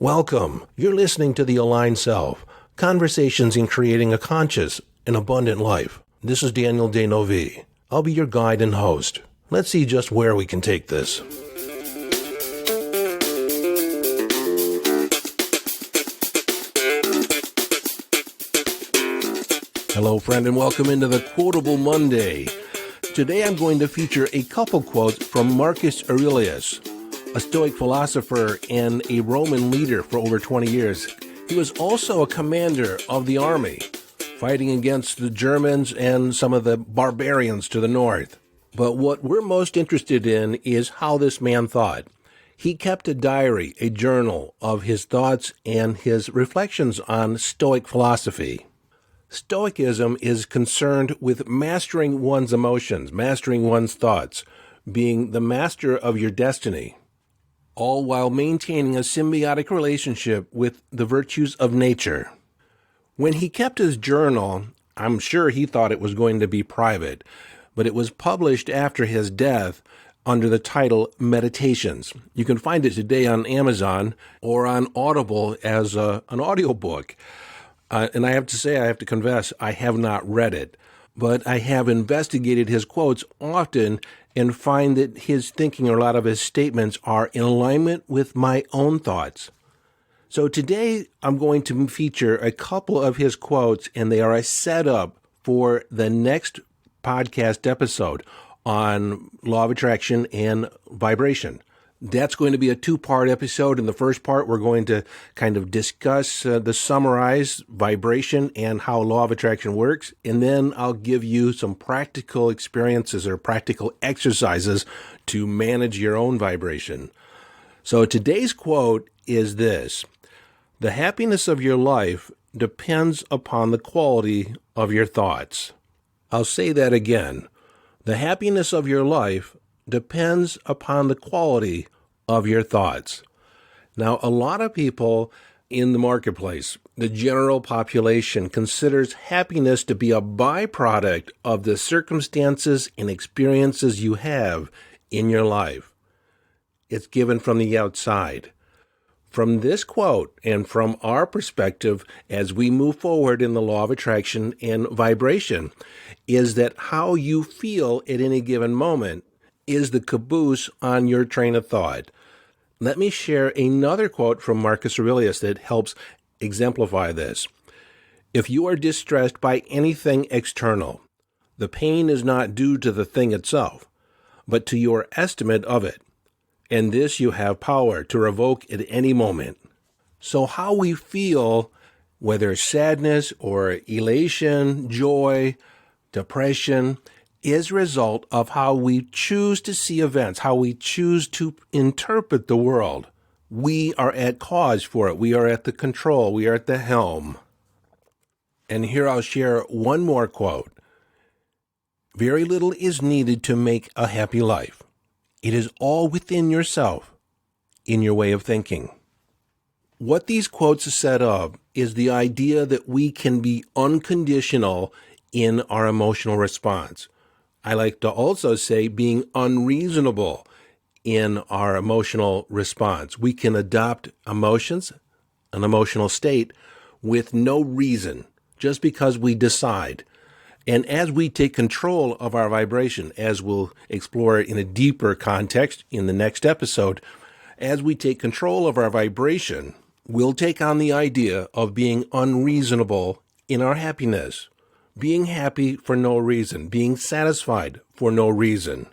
Welcome. You're listening to The Aligned Self, Conversations in Creating a Conscious and Abundant Life. This is Daniel Denovi. I'll be your guide and host. Let's see just where we can take this. Hello, friend, and welcome into the Quotable Monday. Today I'm going to feature a couple quotes from Marcus Aurelius, a Stoic philosopher and a Roman leader for over 20 years. He was also a commander of the army, fighting against the Germans and some of the barbarians to the north. But what we're most interested in is how this man thought. He kept a diary, a journal of his thoughts and his reflections on Stoic philosophy. Stoicism is concerned with mastering one's emotions, mastering one's thoughts, being the master of your destiny, all while maintaining a symbiotic relationship with the virtues of nature. When he kept his journal, I'm sure he thought it was going to be private, but it was published after his death under the title Meditations. You can find it today on Amazon or on Audible as an audiobook. And I have to confess, I have not read it, but I have investigated his quotes often and find that his thinking or a lot of his statements are in alignment with my own thoughts. So today I'm going to feature a couple of his quotes, and they are a setup for the next podcast episode on law of attraction and vibration. That's going to be a two-part episode. In the first part, we're going to kind of discuss the summarized vibration and how law of attraction works. And then I'll give you some practical experiences or practical exercises to manage your own vibration. So today's quote is this: "The happiness of your life depends upon the quality of your thoughts." I'll say that again. The happiness of your life depends upon the quality of your thoughts. Now, a lot of people in the marketplace, the general population, considers happiness to be a byproduct of the circumstances and experiences you have in your life. It's given from the outside. From this quote and from our perspective as we move forward in the law of attraction and vibration, is that how you feel at any given moment is the caboose on your train of thought. Let me share another quote from Marcus Aurelius that helps exemplify this. "If you are distressed by anything external, the pain is not due to the thing itself, but to your estimate of it, and this you have power to revoke at any moment." So how we feel, whether sadness or elation, joy, depression, is a result of how we choose to see events, how we choose to interpret the world. We are at cause for it. We are at the control. We are at the helm. And here I'll share one more quote. "Very little is needed to make a happy life. It is all within yourself, in your way of thinking." What these quotes set up is the idea that we can be unconditional in our emotional response. I like to also say being unreasonable in our emotional response. We can adopt emotions, an emotional state, with no reason, just because we decide. And as we take control of our vibration, as we'll explore in a deeper context in the next episode, as we take control of our vibration, we'll take on the idea of being unreasonable in our happiness. Being happy for no reason, being satisfied for no reason.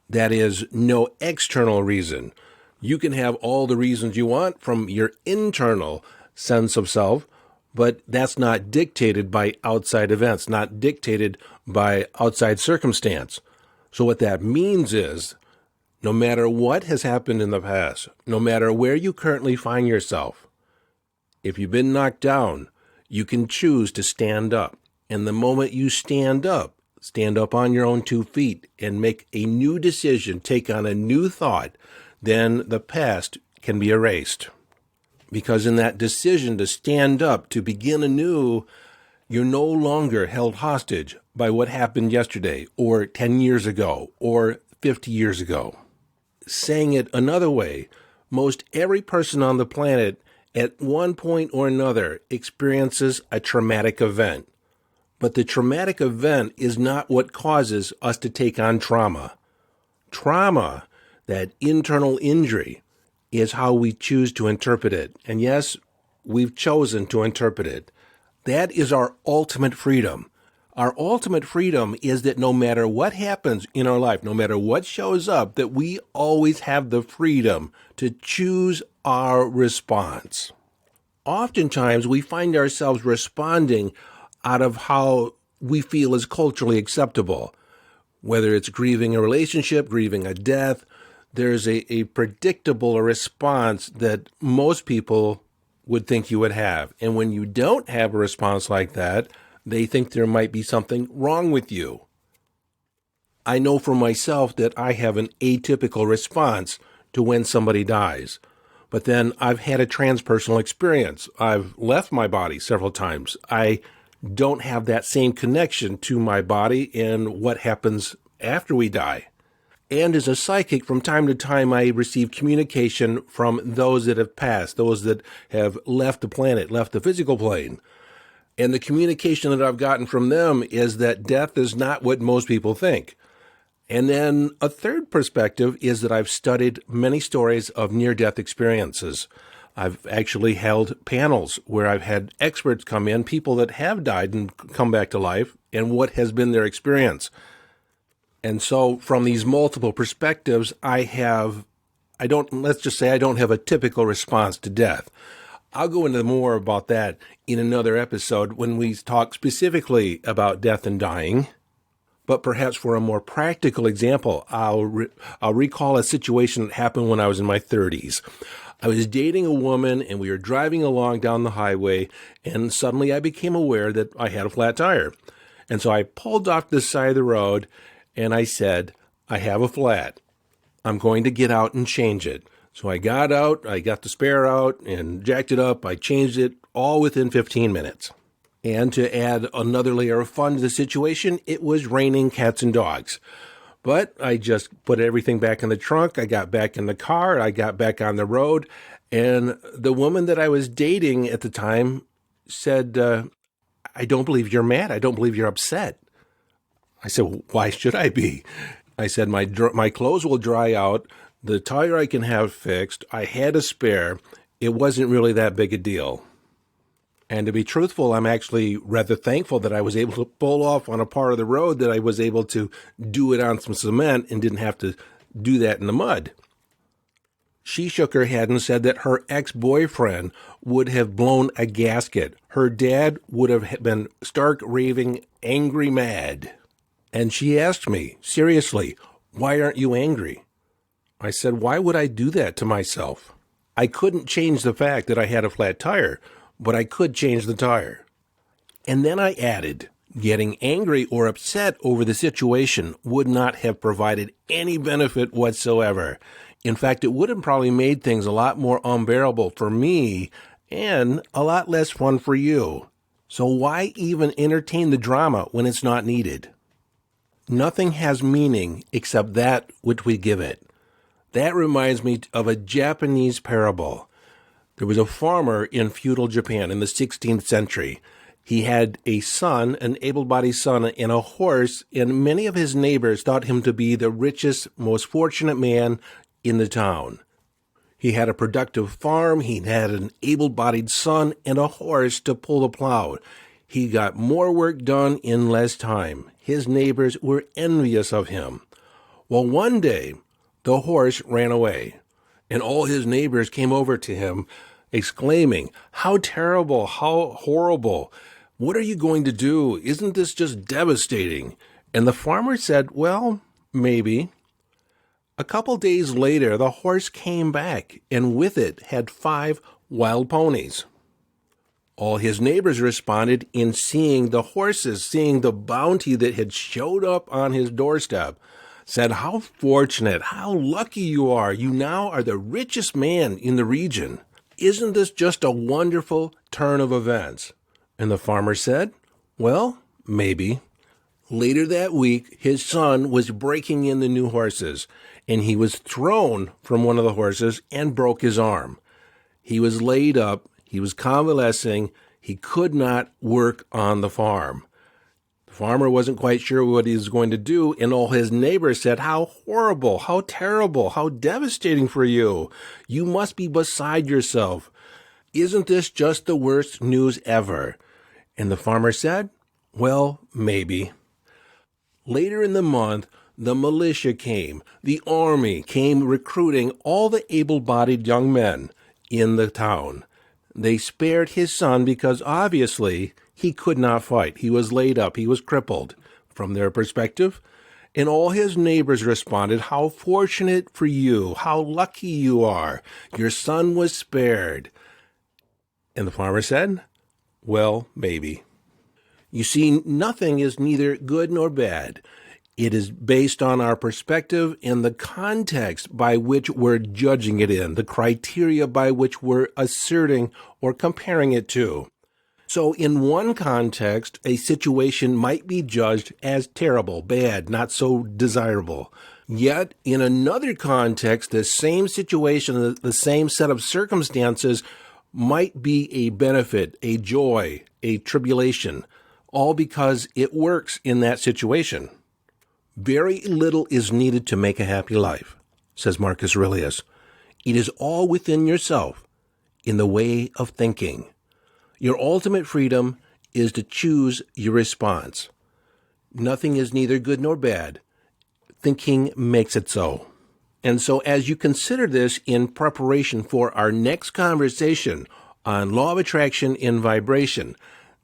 That is, no external reason. You can have all the reasons you want from your internal sense of self, but that's not dictated by outside events, not dictated by outside circumstance. So what that means is, no matter what has happened in the past, no matter where you currently find yourself, if you've been knocked down, you can choose to stand up. And the moment you stand up on your own 2 feet and make a new decision, take on a new thought, then the past can be erased. Because in that decision to stand up, to begin anew, you're no longer held hostage by what happened yesterday or 10 years ago or 50 years ago. Saying it another way, most every person on the planet at one point or another experiences a traumatic event. But the traumatic event is not what causes us to take on trauma. Trauma, that internal injury, is how we choose to interpret it. And yes, we've chosen to interpret it. That is our ultimate freedom. Our ultimate freedom is that no matter what happens in our life, no matter what shows up, that we always have the freedom to choose our response. Oftentimes, we find ourselves responding out of how we feel is culturally acceptable. Whether it's grieving a relationship, grieving a death, there's a predictable response that most people would think you would have. And when you don't have a response like that, they think there might be something wrong with you. I know for myself that I have an atypical response to when somebody dies. But then I've had a transpersonal experience. I've left my body several times. I don't have that same connection to my body and what happens after we die. And as a psychic, from time to time, I receive communication from those that have passed, those that have left the planet, left the physical plane. And the communication that I've gotten from them is that death is not what most people think. And then a third perspective is that I've studied many stories of near-death experiences. I've actually held panels where I've had experts come in, people that have died and come back to life, and what has been their experience. And so from these multiple perspectives, let's just say I don't have a typical response to death. I'll go into more about that in another episode when we talk specifically about death and dying. But perhaps for a more practical example, I'll recall a situation that happened when I was in my 30s. I was dating a woman, and we were driving along down the highway, and suddenly I became aware that I had a flat tire. And so I pulled off the side of the road, and I said, I have a flat. I'm going to get out and change it. So I got out, I got the spare out, and jacked it up. I changed it all within 15 minutes. And to add another layer of fun to the situation, it was raining cats and dogs. But I just put everything back in the trunk. I got back in the car. I got back on the road. And the woman that I was dating at the time said, I don't believe you're mad. I don't believe you're upset. I said, why should I be? I said, my clothes will dry out. The tire I can have fixed. I had a spare. It wasn't really that big a deal. And to be truthful, I'm actually rather thankful that I was able to pull off on a part of the road, that I was able to do it on some cement and didn't have to do that in the mud. She shook her head and said that her ex-boyfriend would have blown a gasket. Her dad would have been stark raving, angry mad. And she asked me, seriously, why aren't you angry? I said, why would I do that to myself? I couldn't change the fact that I had a flat tire, but I could change the tire. And then I added, getting angry or upset over the situation would not have provided any benefit whatsoever. In fact, it would have probably made things a lot more unbearable for me and a lot less fun for you. So why even entertain the drama when it's not needed? Nothing has meaning except that which we give it. That reminds me of a Japanese parable. There was a farmer in feudal Japan in the 16th century. He had a son, an able-bodied son, and a horse, and many of his neighbors thought him to be the richest, most fortunate man in the town. He had a productive farm, he had an able-bodied son, and a horse to pull the plow. He got more work done in less time. His neighbors were envious of him. Well, one day, the horse ran away, and all his neighbors came over to him, exclaiming, "How terrible, how horrible. What are you going to do? Isn't this just devastating?" And the farmer said, well, maybe. A couple days later, the horse came back, and with it had 5 wild ponies. All his neighbors responded in seeing the horses, seeing the bounty that had showed up on his doorstep, said, "How fortunate, how lucky you are. You now are the richest man in the region. Isn't this just a wonderful turn of events?" And the farmer said, well, maybe. Later that week, his son was breaking in the new horses, and he was thrown from one of the horses and broke his arm. He was laid up. He was convalescing. He could not work on the farm. The farmer wasn't quite sure what he was going to do, and all his neighbors said, "How horrible, how terrible, how devastating for you. You must be beside yourself. Isn't this just the worst news ever?" And the farmer said, "Well, maybe." Later in the month, the militia came. The army came recruiting all the able-bodied young men in the town. They spared his son because obviously he could not fight. He was laid up. He was crippled from their perspective. And all his neighbors responded, "How fortunate for you. How lucky you are. Your son was spared." And the farmer said, "Well, maybe." You see, nothing is neither good nor bad. It is based on our perspective and the context by which we're judging it in, the criteria by which we're asserting or comparing it to. So in one context, a situation might be judged as terrible, bad, not so desirable. Yet in another context, the same situation, the same set of circumstances might be a benefit, a joy, a tribulation, all because it works in that situation. Very little is needed to make a happy life, says Marcus Aurelius. It is all within yourself, in the way of thinking. Your ultimate freedom is to choose your response. Nothing is neither good nor bad. Thinking makes it so. And so as you consider this in preparation for our next conversation on law of attraction and vibration,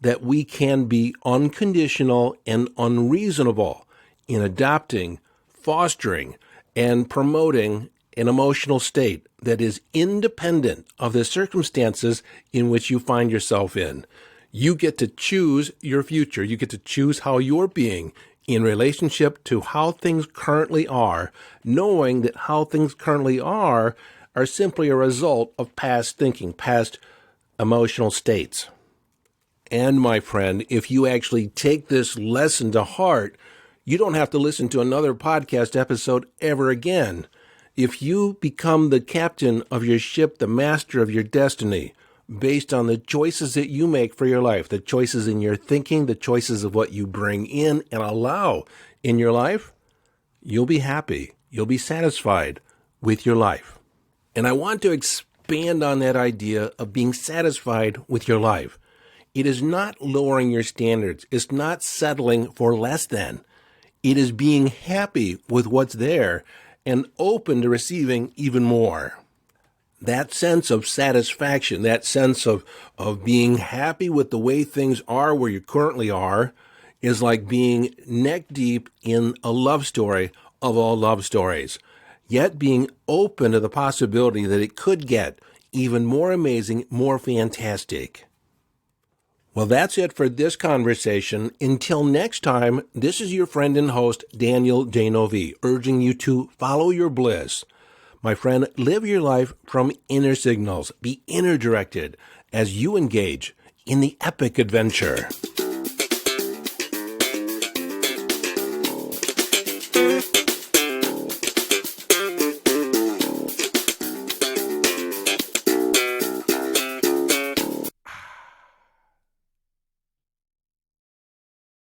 that we can be unconditional and unreasonable in adopting, fostering, and promoting an emotional state that is independent of the circumstances in which you find yourself in. You get to choose your future. You get to choose how you're being in relationship to how things currently are, knowing that how things currently are simply a result of past thinking, past emotional states. And my friend, if you actually take this lesson to heart, you don't have to listen to another podcast episode ever again. If you become the captain of your ship, the master of your destiny, based on the choices that you make for your life, the choices in your thinking, the choices of what you bring in and allow in your life, you'll be happy. You'll be satisfied with your life. And I want to expand on that idea of being satisfied with your life. It is not lowering your standards. It's not settling for less than. It is being happy with what's there and open to receiving even more. That sense of satisfaction, that sense of being happy with the way things are where you currently are, is like being neck deep in a love story of all love stories, yet being open to the possibility that it could get even more amazing, more fantastic. Well, that's it for this conversation. Until next time, this is your friend and host, Daniel J. Novi, urging you to follow your bliss. My friend, live your life from inner signals. Be inner directed as you engage in the epic adventure.